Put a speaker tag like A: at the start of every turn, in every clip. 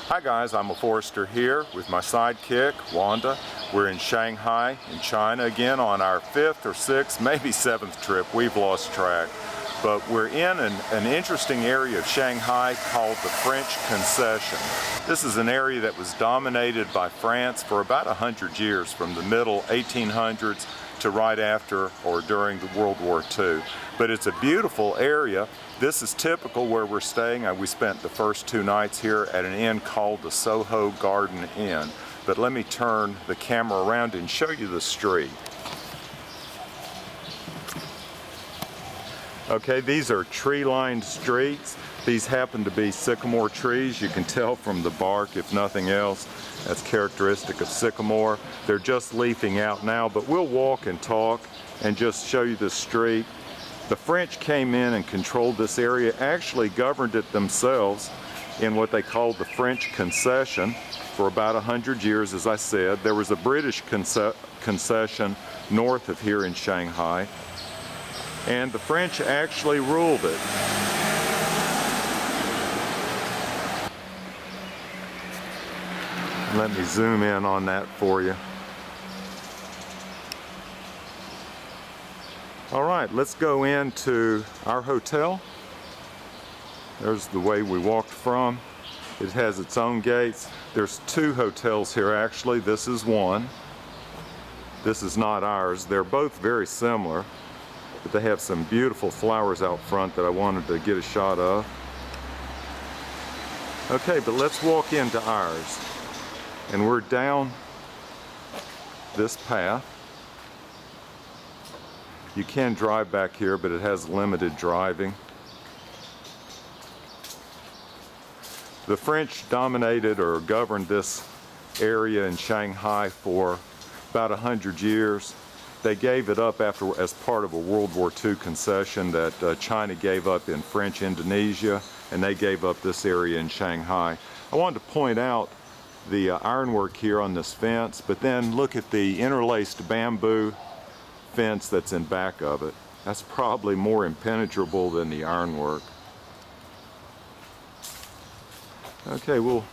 A: Hi guys, I'm a Forester here with my sidekick, Wanda. We're in Shanghai in China again on our 5th or 6th, maybe 7th trip. We've lost track. But we're in an interesting area of Shanghai called the French Concession. This is an area that was dominated by France for about 100 years, from the middle 1800s to right after or during the World War II. But it's a beautiful area. This is typical where we're staying. We spent the first 2 nights here at an inn called the Soho Garden Inn. But let me turn the camera around and show you the street. Okay, these are tree-lined streets. These happen to be sycamore trees. You can tell from the bark, if nothing else. That's characteristic of sycamore. They're just leafing out now, but we'll walk and talk and just show you the street. The French came in and controlled this area, actually governed it themselves in what they called the French Concession for about 100 years, as I said. There was a British concession north of here in Shanghai, and the French actually ruled it. Let me zoom in on that for you. All right, let's go into our hotel. There's the way we walked from. It has its own gates. There's 2 hotels here actually. This is one. This is not ours. They're both very similar, but they have some beautiful flowers out front that I wanted to get a shot of. Okay, but let's walk into ours. And we're down this path. You can drive back here, but it has limited driving. The French dominated or governed this area in Shanghai for about 100 years. They gave it up as part of a World War II concession that China gave up in French Indonesia, and they gave up this area in Shanghai. I wanted to point out the ironwork here on this fence, but then look at the interlaced bamboo fence that's in back of it. That's probably more impenetrable than the ironwork. Okay, we'll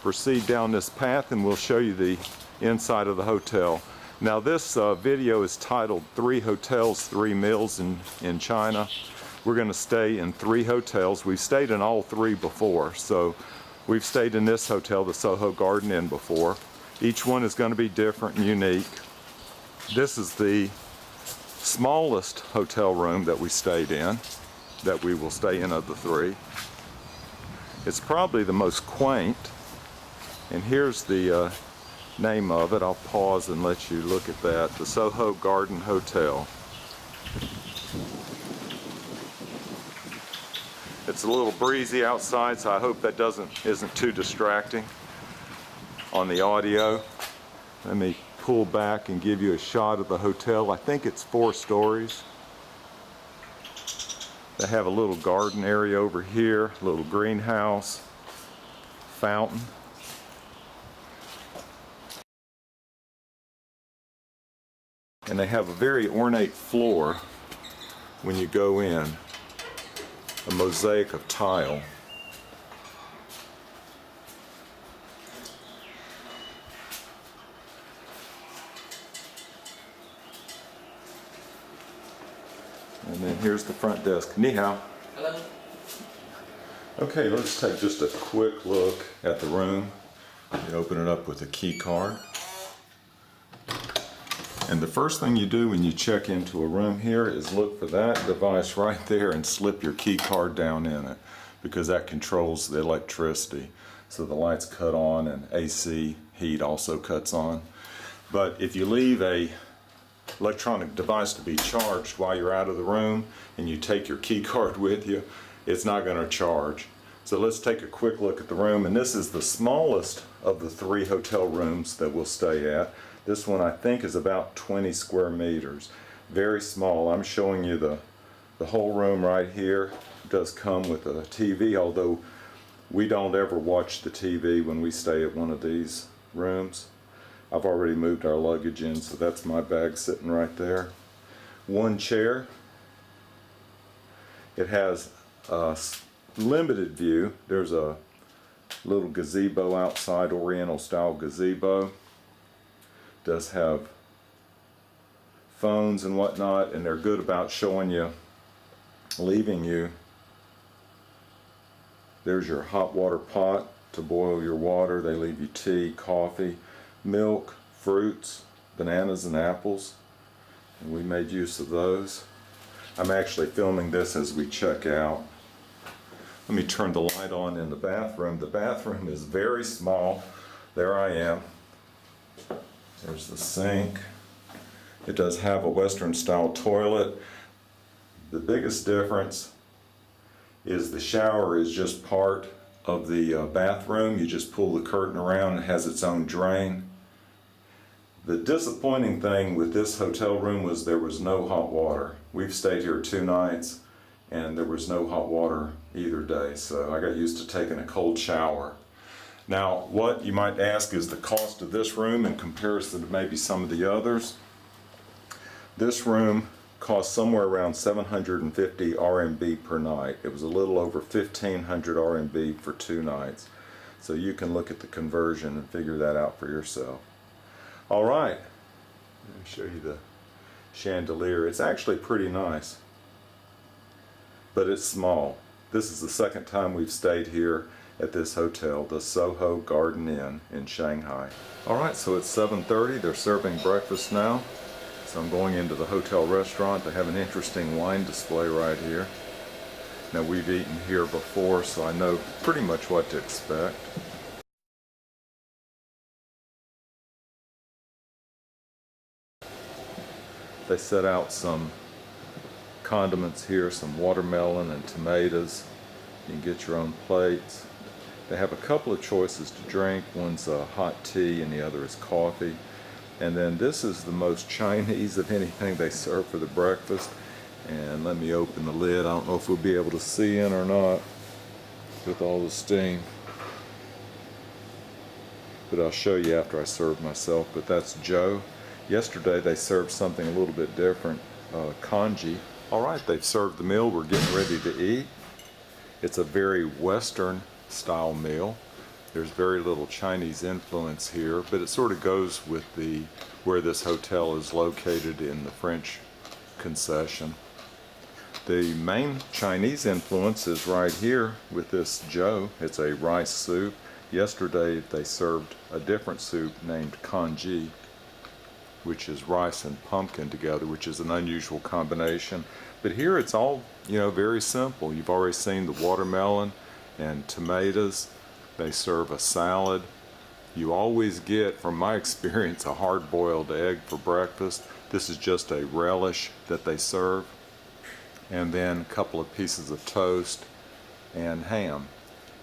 A: proceed down this path and we'll show you the inside of the hotel. Now this video is titled 3 Hotels, 3 Meals in China. We're going to stay in 3 hotels. We've stayed in all 3 before, so we've stayed in this hotel, the Soho Garden Inn, before. Each one is going to be different and unique. This is the smallest hotel room that we stayed in, that we will stay in of the 3. It's probably the most quaint, and here's the name of it. I'll pause and let you look at that. The Soho Garden Hotel. It's a little breezy outside, so I hope that isn't too distracting on the audio. Let me pull back and give you a shot of the hotel. I think it's 4 stories. They have a little garden area over here, a little greenhouse, fountain. And they have a very ornate floor when you go in, a mosaic of tile. And then here's the front desk. Ni hao.
B: Hello.
A: Okay, let's take just a quick look at the room. You open it up with a key card. And the first thing you do when you check into a room here is look for that device right there and slip your key card down in it, because that controls the electricity. So the lights cut on and AC heat also cuts on. But if you leave a electronic device to be charged while you're out of the room and you take your key card with you, it's not going to charge. So let's take a quick look at the room, and this is the smallest of the 3 hotel rooms that we'll stay at. This one I think is about 20 square meters. Very small. I'm showing you the whole room right here. It does come with a TV, although we don't ever watch the TV when we stay at one of these rooms. I've already moved our luggage in, so that's my bag sitting right there. 1 chair. It has a limited view. There's a Little gazebo outside, Oriental style gazebo. Does have phones and whatnot, and they're good about showing you, leaving you. There's your hot water pot to boil your water. They leave you tea, coffee, milk, fruits, bananas and apples, and we made use of those. I'm actually filming this as we check out. Let me turn the light on in the bathroom. The bathroom is very small. There I am. There's the sink. It does have a Western style toilet. The biggest difference is the shower is just part of the bathroom. You just pull the curtain around, it has its own drain. The disappointing thing with this hotel room was there was no hot water. We've stayed here 2 nights and there was no hot water either day, so I got used to taking a cold shower. Now, what you might ask is the cost of this room in comparison to maybe some of the others. This room cost somewhere around 750 RMB per night. It was a little over 1,500 RMB for 2 nights. So you can look at the conversion and figure that out for yourself. All right, let me show you the chandelier. It's actually pretty nice, but it's small. This is the second time we've stayed here at this hotel, the Soho Garden Inn in Shanghai. All right, so it's 7:30. They're serving breakfast now. So I'm going into the hotel restaurant. They have an interesting wine display right here. Now, we've eaten here before, so I know pretty much what to expect. They set out some condiments here, some watermelon and tomatoes. You can get your own plates. They have a couple of choices to drink. One's hot tea and the other is coffee. And then this is the most Chinese of anything they serve for the breakfast. And let me open the lid. I don't know if we'll be able to see in or not with all the steam. But I'll show you after I serve myself. But that's Joe. Yesterday they served something a little bit different, congee. All right, they've served the meal. We're getting ready to eat. It's a very Western style meal. There's very little Chinese influence here, but it sort of goes with where this hotel is located in the French Concession. The main Chinese influence is right here with this Joe. It's a rice soup. Yesterday they served a different soup named congee, which is rice and pumpkin together, which is an unusual combination. But here it's all, very simple. You've already seen the watermelon and tomatoes. They serve a salad. You always get, from my experience, a hard-boiled egg for breakfast. This is just a relish that they serve. And then a couple of pieces of toast and ham.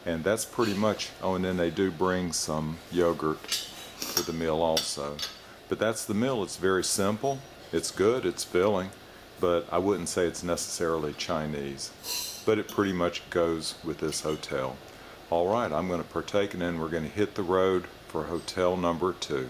A: And that's pretty much, and then they do bring some yogurt for the meal also. But that's the meal. It's very simple. It's good. It's filling. But I wouldn't say it's necessarily Chinese. But it pretty much goes with this hotel. All right, I'm going to partake and then we're going to hit the road for hotel number 2.